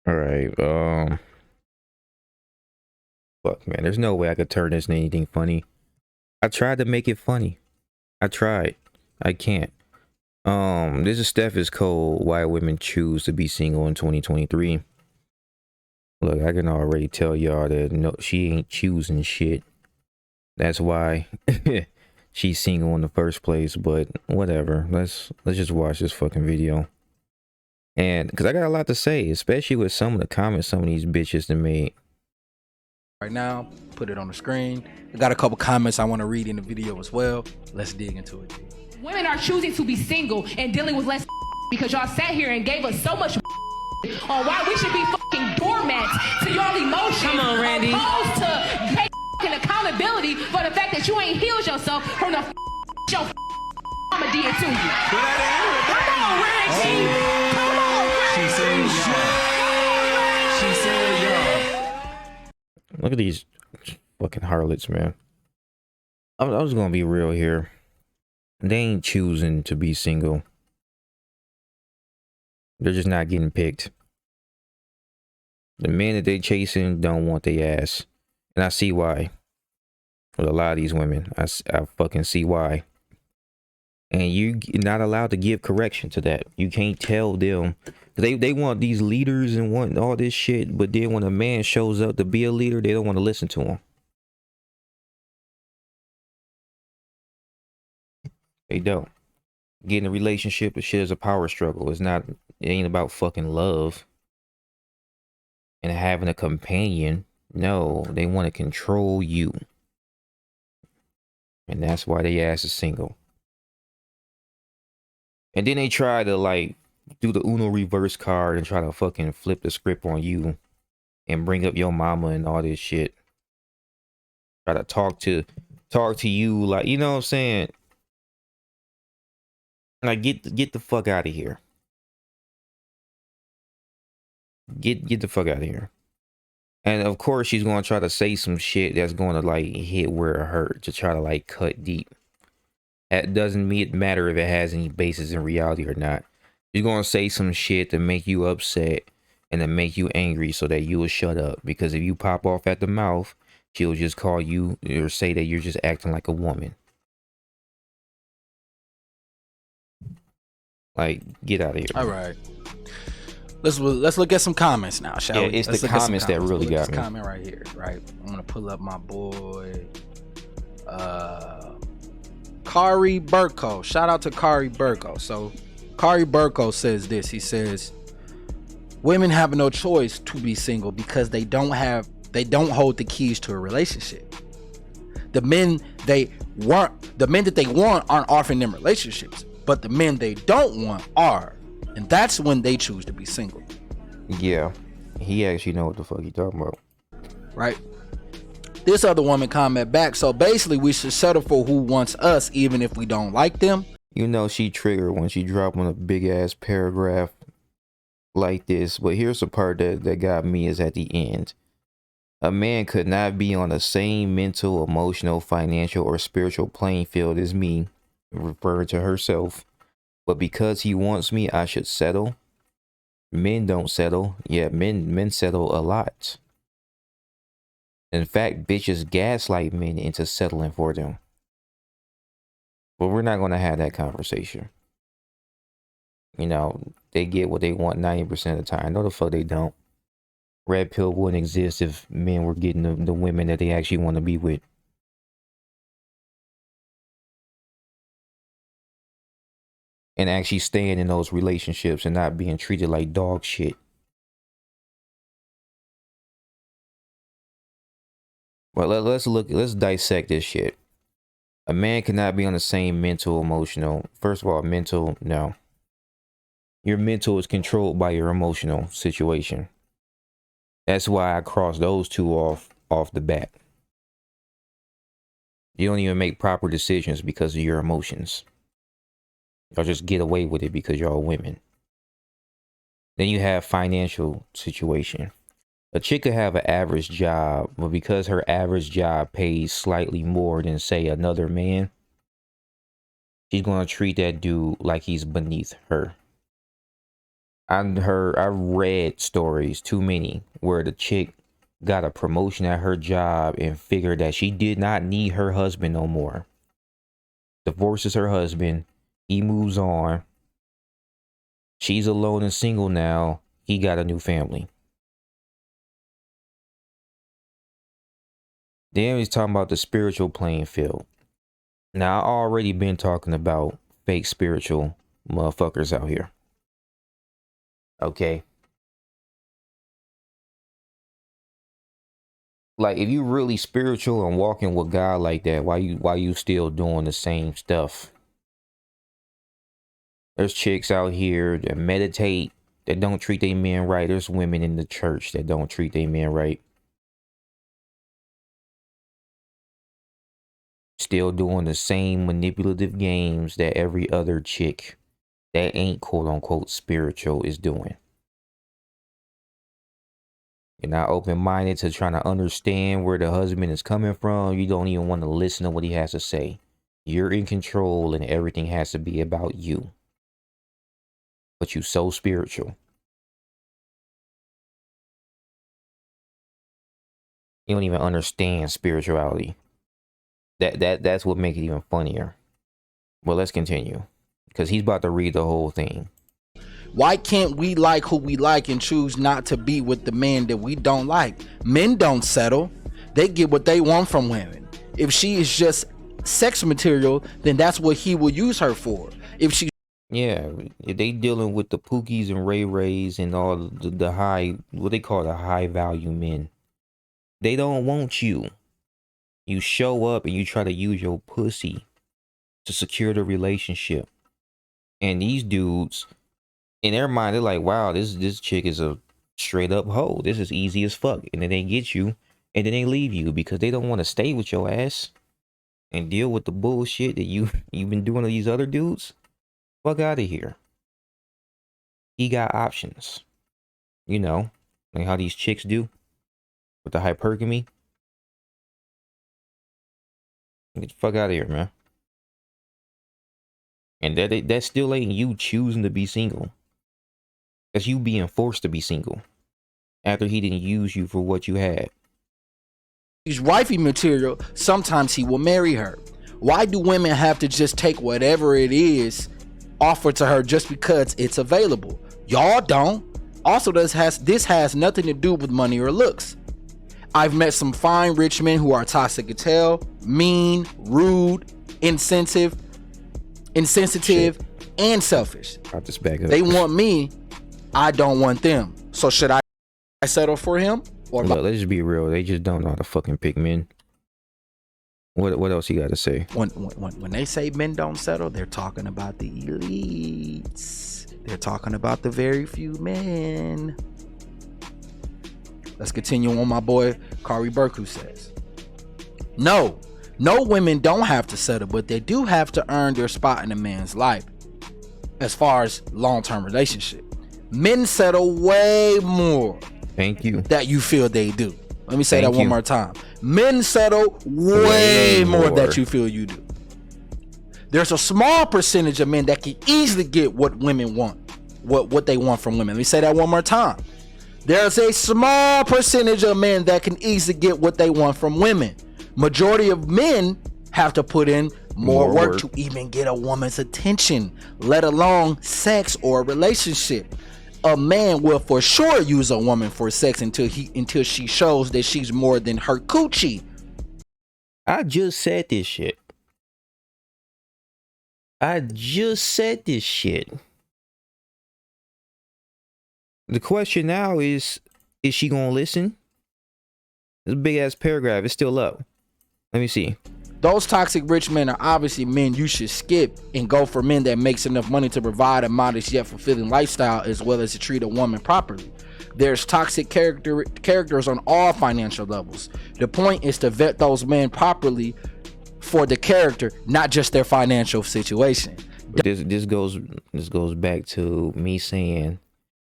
All right. Fuck, man. There's no way I could turn this into anything funny. I tried to make it funny. I tried. I can't. This is Steph is cold. Why women choose to be single in 2023. Look, I can already tell y'all that no, she ain't choosing shit. That's why she's single in the first place. But whatever. Let's just watch this fucking video. And because I got a lot to say, especially with some of the comments some of these bitches that made. Right now, put it on the screen. I got a couple comments I want to read in the video as well. Let's dig into it. Women are choosing to be single and dealing with less because y'all sat here and gave us so much on why we should be fucking doormats to y'all emotions. Come on, Randy. Opposed to taking accountability for the fact that you ain't healed yourself from the your mama did to you. Come on, Randy. Come on, Randy. She said, y'all. Look at these fucking harlots, man. I was gonna be real here. They ain't choosing to be single. They're just not getting picked. The men that they chasing don't want their ass. And I see why. With a lot of these women. I fucking see why. And you're not allowed to give correction to that. You can't tell them. They want these leaders and want all this shit. But then when a man shows up to be a leader, they don't want to listen to him. They don't. Getting a relationship, the shit is a power struggle. It ain't about fucking love and having a companion. No, they want to control you. And that's why they ass is single. And then they try to like do the Uno reverse card and try to fucking flip the script on you and bring up your mama and all this shit. Try to talk to you like, you know what I'm saying? Like get the fuck out of here. Get the fuck out of here. And of course she's gonna try to say some shit that's gonna like hit where it hurt to try to like cut deep. That doesn't matter if it has any basis in reality or not. She's gonna say some shit to make you upset and to make you angry so that you will shut up. Because if you pop off at the mouth, she'll just call you or say that you're just acting like a woman. Like, get out of here. All right. Let's look at some comments now, shall we? It's Let's the look at some comments that really got me. Comment right here, right? I'm gonna pull up my boy, Kari Burko. Shout out to Kari Burko. So, Kari Burko says this. He says, "Women have no choice to be single because they don't hold the keys to a relationship. The men that they want aren't offering them relationships, but the men they don't want are." And that's when they choose to be single. Yeah, he actually know what the fuck he talking about. Right? This other woman comment back. So basically, we should settle for who wants us, even if we don't like them. You know she triggered when she dropped on a big ass paragraph like this. But here's the part that got me is at the end. A man could not be on the same mental, emotional, financial, or spiritual playing field as me, referring to herself. But because he wants me, I should settle. Men don't settle. Yeah, men settle a lot. In fact, bitches gaslight men into settling for them. But we're not going to have that conversation. You know, they get what they want 90% of the time. No, the fuck they don't. Red pill wouldn't exist if men were getting the women that they actually want to be with. And actually staying in those relationships and not being treated like dog shit. Well, let's dissect this shit. A man cannot be on the same mental, emotional. First of all, mental, no. Your mental is controlled by your emotional situation. That's why I crossed those two off the bat. You don't even make proper decisions because of your emotions. Y'all just get away with it because y'all women. Then you have financial situation. A chick could have an average job, but because her average job pays slightly more than, say, another man, she's going to treat that dude like he's beneath her. I read stories, too many, where the chick got a promotion at her job and figured that she did not need her husband no more. Divorces her husband. He moves on. She's alone and single now. He got a new family. Then he's talking about the spiritual playing field. Now, I already been talking about fake spiritual motherfuckers out here. Okay. Like, if you really spiritual and walking with God like that, why you still doing the same stuff? There's chicks out here that meditate, that don't treat their men right. There's women in the church that don't treat their men right. Still doing the same manipulative games that every other chick that ain't quote unquote spiritual is doing. You're not open-minded to trying to understand where the husband is coming from. You don't even want to listen to what he has to say. You're in control and everything has to be about you. But you so spiritual. You don't even understand spirituality. That's what makes it even funnier. Well, let's continue. Because he's about to read the whole thing. Why can't we like who we like and choose not to be with the man that we don't like? Men don't settle. They get what they want from women. If she is just sex material, then that's what he will use her for. If she... Yeah, if they dealing with the Pookies and Ray Rays and all the high, what they call the high value men. They don't want you. You show up and you try to use your pussy to secure the relationship. And these dudes, in their mind, they're like, wow, this chick is a straight up hoe. This is easy as fuck. And then they get you and then they leave you because they don't want to stay with your ass and deal with the bullshit that you've been doing to these other dudes. Fuck out of here. He got options. You know, like how these chicks do with the hypergamy. Get the fuck out of here, man. And that still ain't you choosing to be single. That's you being forced to be single after he didn't use you for what you had. she's wifey material, sometimes he will marry her. Why do women have to just take whatever it is offered to her just because it's available? Y'all don't. Also, this has nothing to do with money or looks. I've met some fine rich men who are toxic as hell, mean, rude, insensitive, and selfish. I'll just back up. They want me, I don't want them. So should I settle for him? Or Look, let's just be real. They just don't know how to fucking pick men. What else you got to say? When they say men don't settle, they're talking about the elites. They're talking about the very few men. Let's continue on. My boy Kari Burke, who says, no women don't have to settle, but they do have to earn their spot in a man's life as far as long-term relationship. Men settle way more. Thank you. That you feel they do. Let me say that one more time. Men settle way more that you feel you do. There's a small percentage of men that can easily get what women want, what they want from women. Let me say that one more time. There's a small percentage of men that can easily get what they want from women. Majority of men have to put in more work to even get a woman's attention, let alone sex or a relationship. A man will for sure use a woman for sex until she shows that she's more than her coochie. I just said this shit. The question now is she gonna listen? This big ass paragraph is still up. Let me see. Those toxic rich men are obviously men you should skip and go for men that makes enough money to provide a modest yet fulfilling lifestyle, as well as to treat a woman properly. There's toxic characters on all financial levels. The point is to vet those men properly for the character, not just their financial situation. But this goes back to me saying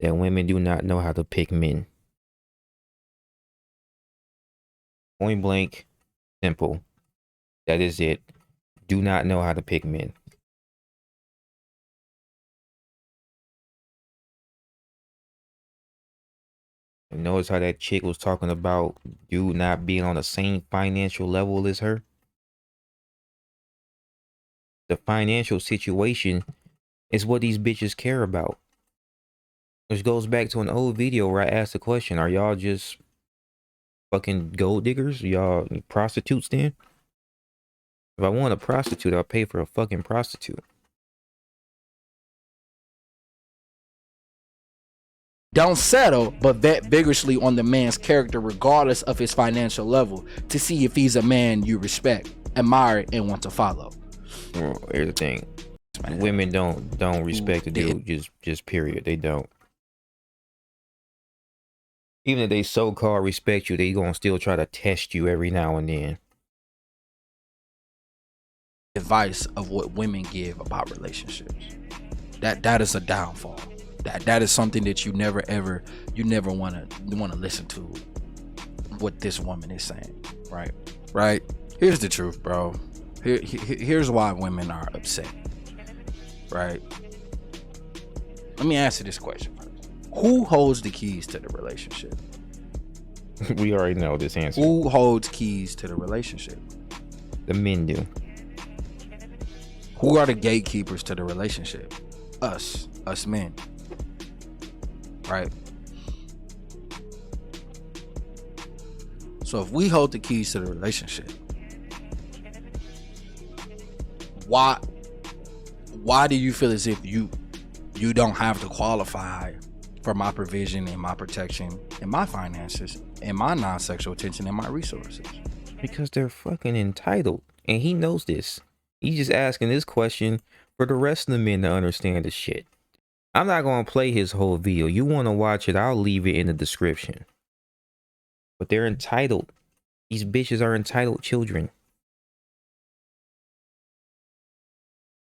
that women do not know how to pick men. Point blank, simple. That is it. Do not know how to pick men. And notice how that chick was talking about you not being on the same financial level as her. The financial situation is what these bitches care about. Which goes back to an old video where I asked the question, are y'all just fucking gold diggers? Y'all prostitutes then? If I want a prostitute, I'll pay for a fucking prostitute. Don't settle, but vet vigorously on the man's character regardless of his financial level to see if he's a man you respect, admire, and want to follow. Well, here's the thing. Women don't respect the dude, just period. They don't. Even if they so-called respect you, they gonna still try to test you every now and then. Advice of what women give about relationships. That is a downfall. That is something that you never want to listen to what this woman is saying, right? Here's the truth, bro. Here's why women are upset, right? Let me answer this question first. Who holds the keys to the relationship? We already know this answer. Who holds keys to the relationship? The men do. Who are the gatekeepers to the relationship? Us men. Right? So if we hold the keys to the relationship, why do you feel as if you don't have to qualify for my provision and my protection and my finances and my non-sexual attention and my resources? Because they're fucking entitled. And he knows this. He's just asking this question for the rest of the men to understand the shit. I'm not going to play his whole video. You want to watch it, I'll leave it in the description. But they're entitled. These bitches are entitled children.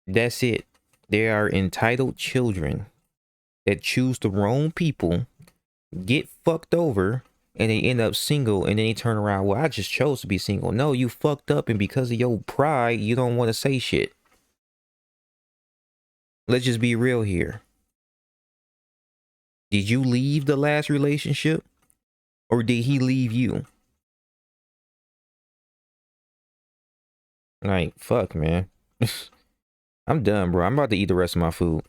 That's it. They are entitled children that choose the wrong people, get fucked over, and they end up single, and then they turn around, well, I just chose to be single. No, you fucked up, and because of your pride, you don't want to say shit. Let's just be real here. Did you leave the last relationship? Or did he leave you? Like, fuck, man. I'm done, bro. I'm about to eat the rest of my food.